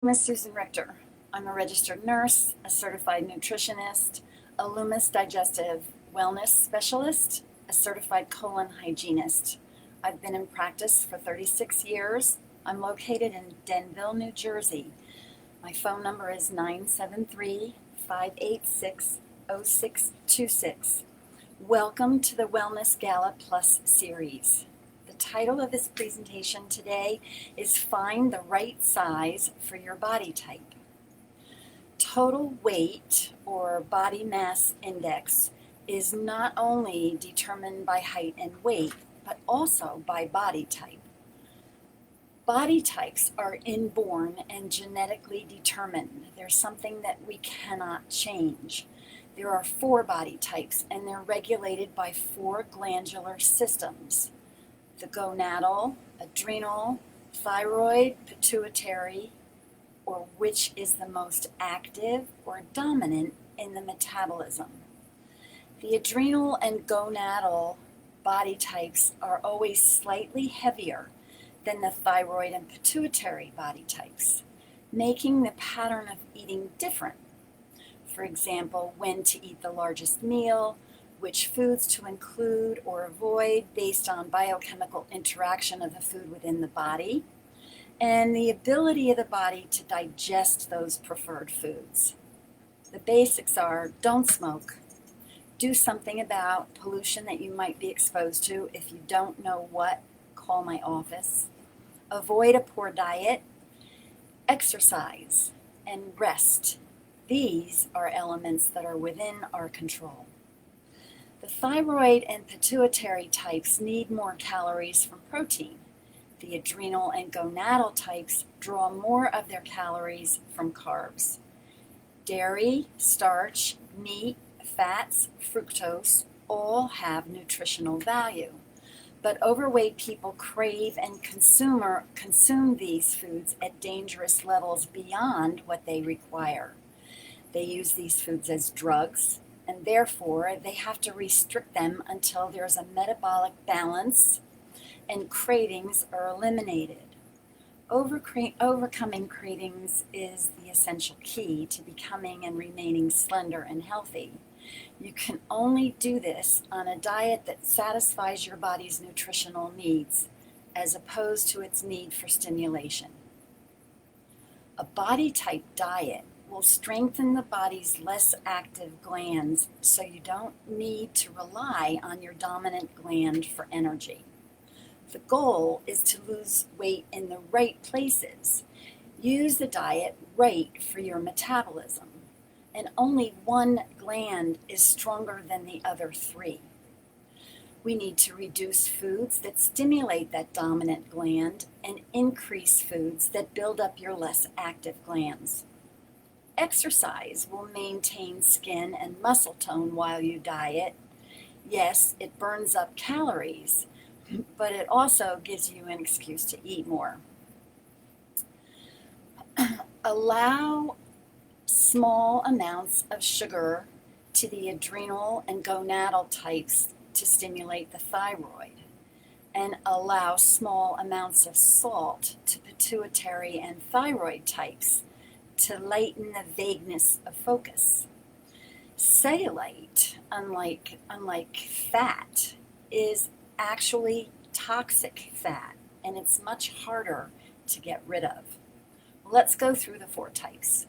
name is Susan Richter. I'm a registered nurse, a certified nutritionist, a Loomis digestive wellness specialist, a certified colon hygienist. I've been in practice for 36 years. I'm located in Denville, New Jersey. My phone number is 973 586 0626. Welcome to the Wellness Gala Plus series. The title of this presentation today is Find the Right Size for Your Body Type. Total weight or body mass index is not only determined by height and weight, but also by body type. Body types are inborn and genetically determined. They're something that we cannot change. There are 4 body types, and they're regulated by 4 glandular systems: the gonadal, adrenal, thyroid, pituitary, or which is the most active or dominant in the metabolism. The adrenal and gonadal body types are always slightly heavier than the thyroid and pituitary body types, making the pattern of eating different. For example, when to eat the largest meal, which foods to include or avoid based on biochemical interaction of the food within the body, and the ability of the body to digest those preferred foods. The basics are: don't smoke, do something about pollution that you might be exposed to. If you don't know what, call my office. Avoid a poor diet, exercise, and rest. These are elements that are within our control. The thyroid and pituitary types need more calories from protein. The adrenal and gonadal types draw more of their calories from carbs. Dairy, starch, meat, fats, fructose all have nutritional value. But overweight people crave and consume these foods at dangerous levels beyond what they require. They use these foods as drugs, and therefore they have to restrict them until there's a metabolic balance and cravings are eliminated. Overcoming cravings is the essential key to becoming and remaining slender and healthy. You can only do this on a diet that satisfies your body's nutritional needs, as opposed to its need for stimulation. A body type diet will strengthen the body's less active glands, so you don't need to rely on your dominant gland for energy. The goal is to lose weight in the right places. Use the diet right for your metabolism, and only one gland is stronger than the other 3. We need to reduce foods that stimulate that dominant gland and increase foods that build up your less active glands. Exercise will maintain skin and muscle tone while you diet. Yes, it burns up calories, but it also gives you an excuse to eat more. Allow small amounts of sugar to the adrenal and gonadal types to stimulate the thyroid, and allow small amounts of salt to pituitary and thyroid types to lighten the vagueness of focus. Cellulite, unlike fat, is actually toxic fat, and it's much harder to get rid of. Let's go through the 4 types.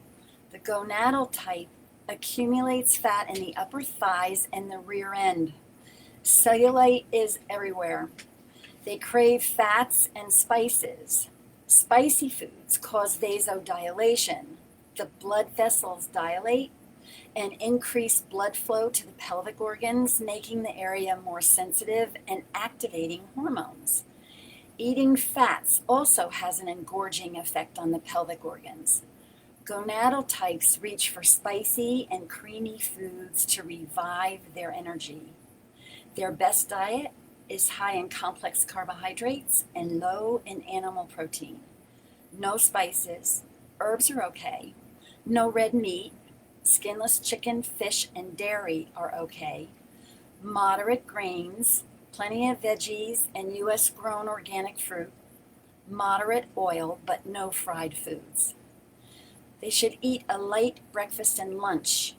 The gonadal type accumulates fat in the upper thighs and the rear end. Cellulite is everywhere. They crave fats and spices. Spicy foods cause vasodilation. The blood vessels dilate and increase blood flow to the pelvic organs, making the area more sensitive and activating hormones. Eating fats also has an engorging effect on the pelvic organs. Gonadal types reach for spicy and creamy foods to revive their energy. Their best diet is high in complex carbohydrates and low in animal protein. No spices, herbs are okay. No red meat, skinless chicken, fish, and dairy are okay. Moderate grains, plenty of veggies and U.S. grown organic fruit. Moderate oil, but no fried foods. They should eat a light breakfast and lunch,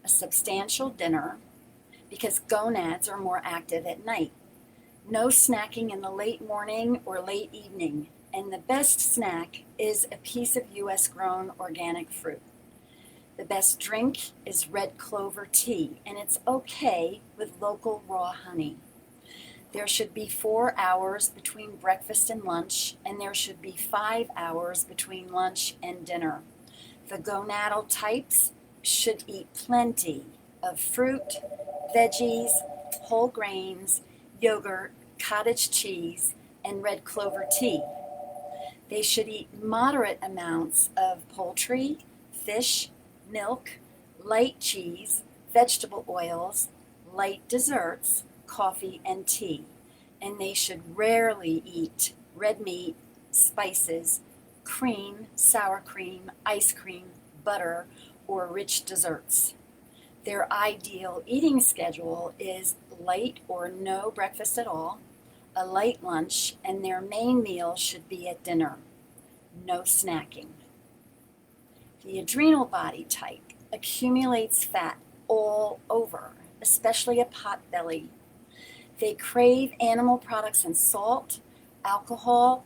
a substantial dinner, because gonads are more active at night. No snacking in the late morning or late evening, and the best snack is a piece of U.S. grown organic fruit. The best drink is red clover tea, and it's okay with local raw honey. There should be 4 hours between breakfast and lunch, and there should be 5 hours between lunch and dinner. The gonadal types should eat plenty of fruit, veggies, whole grains, yogurt, cottage cheese, and red clover tea. They should eat moderate amounts of poultry, fish, milk, light cheese, vegetable oils, light desserts, coffee, and tea. And they should rarely eat red meat, spices, cream, sour cream, ice cream, butter, or rich desserts. Their ideal eating schedule is light or no breakfast at all, a light lunch, and their main meal should be at dinner. No snacking. The adrenal body type accumulates fat all over, especially a pot belly. They crave animal products and salt, alcohol,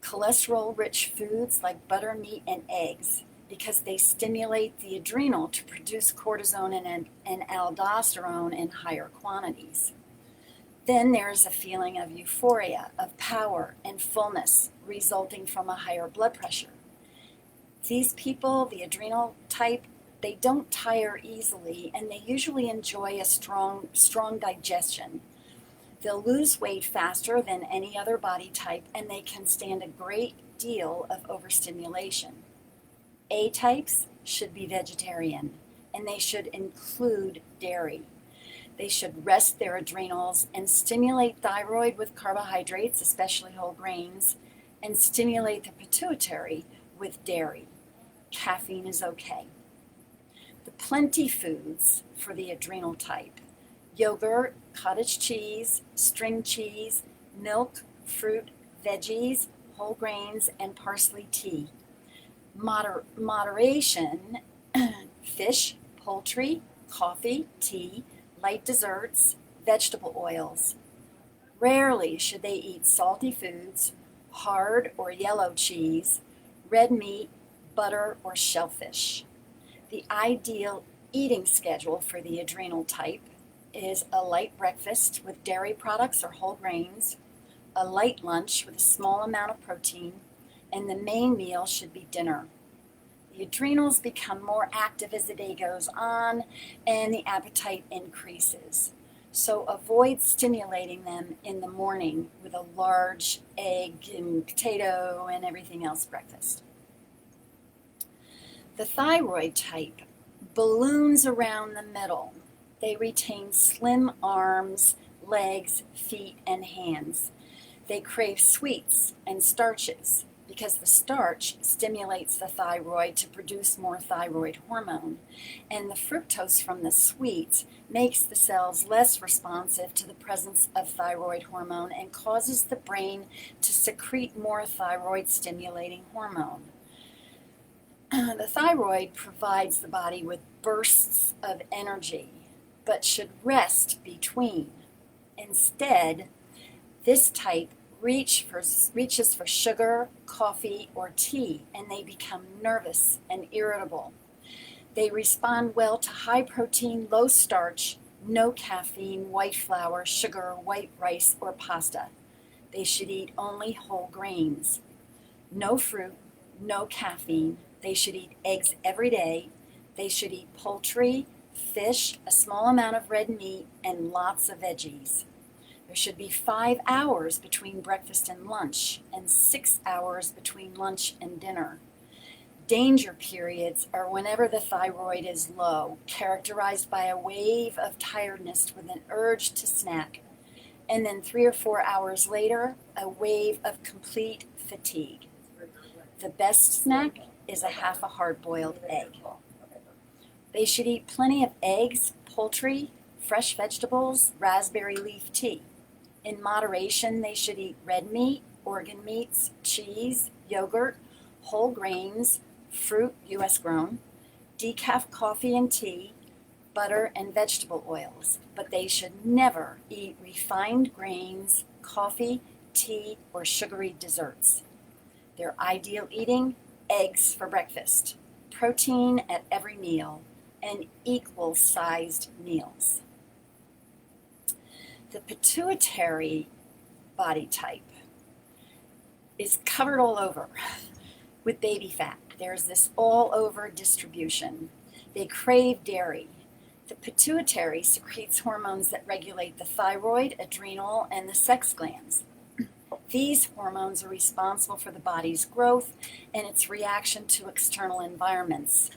cholesterol-rich foods like butter, meat, and eggs because they stimulate the adrenal to produce cortisol and aldosterone in higher quantities. Then there's a feeling of euphoria, of power and fullness resulting from a higher blood pressure. These people, the adrenal type, they don't tire easily and they usually enjoy a strong digestion. They'll lose weight faster than any other body type and they can stand a great deal of overstimulation. A types should be vegetarian and they should include dairy. They should rest their adrenals and stimulate thyroid with carbohydrates, especially whole grains, and stimulate the pituitary with dairy. Caffeine is okay. The plenty foods for the adrenal type: yogurt, cottage cheese, string cheese, milk, fruit, veggies, whole grains, and parsley tea. Moderation: fish, poultry, coffee, tea, light desserts, vegetable oils. Rarely should they eat salty foods, hard or yellow cheese, red meat, butter, or shellfish. The ideal eating schedule for the adrenal type is a light breakfast with dairy products or whole grains, a light lunch with a small amount of protein, and the main meal should be dinner. The adrenals become more active as the day goes on and the appetite increases. So avoid stimulating them in the morning with a large egg and potato and everything else breakfast. The thyroid type balloons around the middle. They retain slim arms, legs, feet, and hands. They crave sweets and starches because the starch stimulates the thyroid to produce more thyroid hormone, and the fructose from the sweets makes the cells less responsive to the presence of thyroid hormone and causes the brain to secrete more thyroid stimulating hormone. The thyroid provides the body with bursts of energy, but should rest between. Instead, this type reaches for sugar, coffee, or tea, and they become nervous and irritable. They respond well to high protein, low starch, no caffeine, white flour, sugar, white rice, or pasta. They should eat only whole grains. No fruit, no caffeine. They should eat eggs every day. They should eat poultry, fish, a small amount of red meat, and lots of veggies. There should be 5 hours between breakfast and lunch, and 6 hours between lunch and dinner. Danger periods are whenever the thyroid is low, characterized by a wave of tiredness with an urge to snack, and then 3 or 4 hours later, a wave of complete fatigue. The best snack is a half a hard-boiled egg. They should eat plenty of eggs, poultry, fresh vegetables, raspberry leaf tea. In moderation, they should eat red meat, organ meats, cheese, yogurt, whole grains, fruit, US grown, decaf coffee and tea, butter, and vegetable oils, but they should never eat refined grains, coffee, tea, or sugary desserts. Their ideal eating: eggs for breakfast, protein at every meal, and equal sized meals. The pituitary body type is covered all over with baby fat. There's this all over distribution. They crave dairy. The pituitary secretes hormones that regulate the thyroid, adrenal, and the sex glands. These hormones are responsible for the body's growth and its reaction to external environments.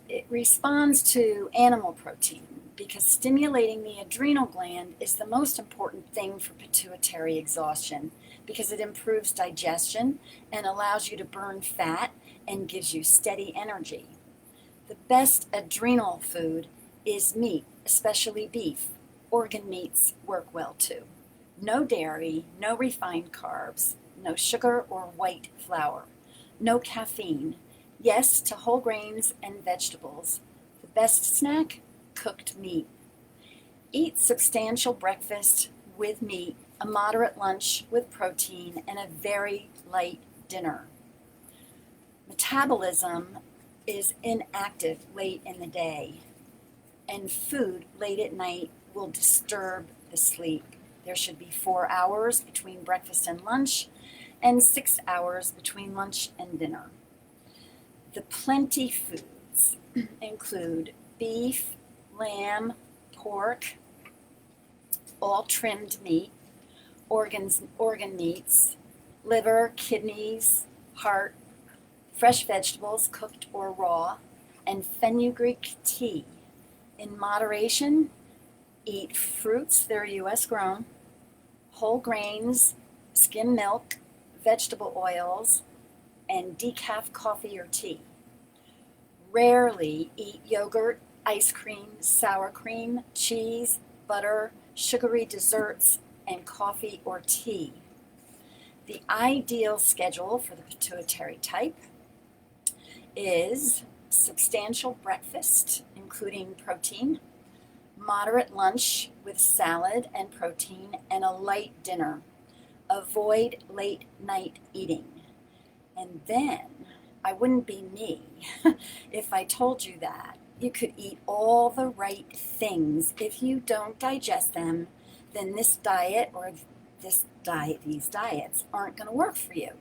It responds to animal protein because stimulating the adrenal gland is the most important thing for pituitary exhaustion, because it improves digestion and allows you to burn fat and gives you steady energy. The best adrenal food is meat, especially beef. Organ meats work well too. No dairy, no refined carbs, no sugar or white flour, no caffeine. Yes to whole grains and vegetables. The best snack: cooked meat. Eat substantial breakfast with meat, a moderate lunch with protein, and a very light dinner. Metabolism is inactive late in the day, and food late at night will disturb the sleep. There should be 4 hours between breakfast and lunch, and 6 hours between lunch and dinner. The plenty foods include beef, lamb, pork, all trimmed meat, organ meats, liver, kidneys, heart, fresh vegetables, cooked or raw, and fenugreek tea. In moderation, eat fruits that are US grown, whole grains, skim milk, vegetable oils, and decaf coffee or tea. Rarely eat yogurt, ice cream, sour cream, cheese, butter, sugary desserts, and coffee or tea. The ideal schedule for the pituitary type is substantial breakfast, including protein, moderate lunch with salad and protein, and a light dinner. Avoid late night eating. And then, I wouldn't be me if I told you that you could eat all the right things. If you don't digest them, then this diet or these diets aren't going to work for you.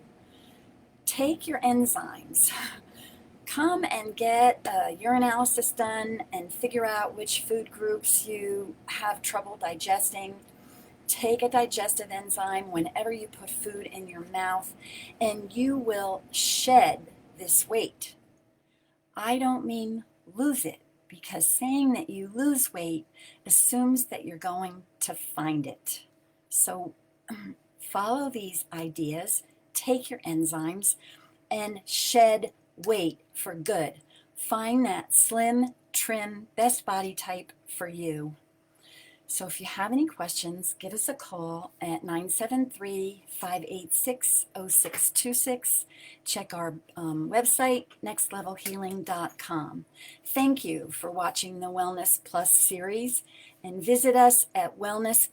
Take your enzymes. Come and get a urinalysis done and figure out which food groups you have trouble digesting. Take a digestive enzyme whenever you put food in your mouth, and you will shed this weight. I don't mean lose it, because saying that you lose weight assumes that you're going to find it. So follow these ideas, take your enzymes, and shed weight for good. Find that slim, trim, best body type for you. So if you have any questions, give us a call at 973-586-0626. Check our website, nextlevelhealing.com. Thank you for watching the Wellness Plus series, and visit us at Wellness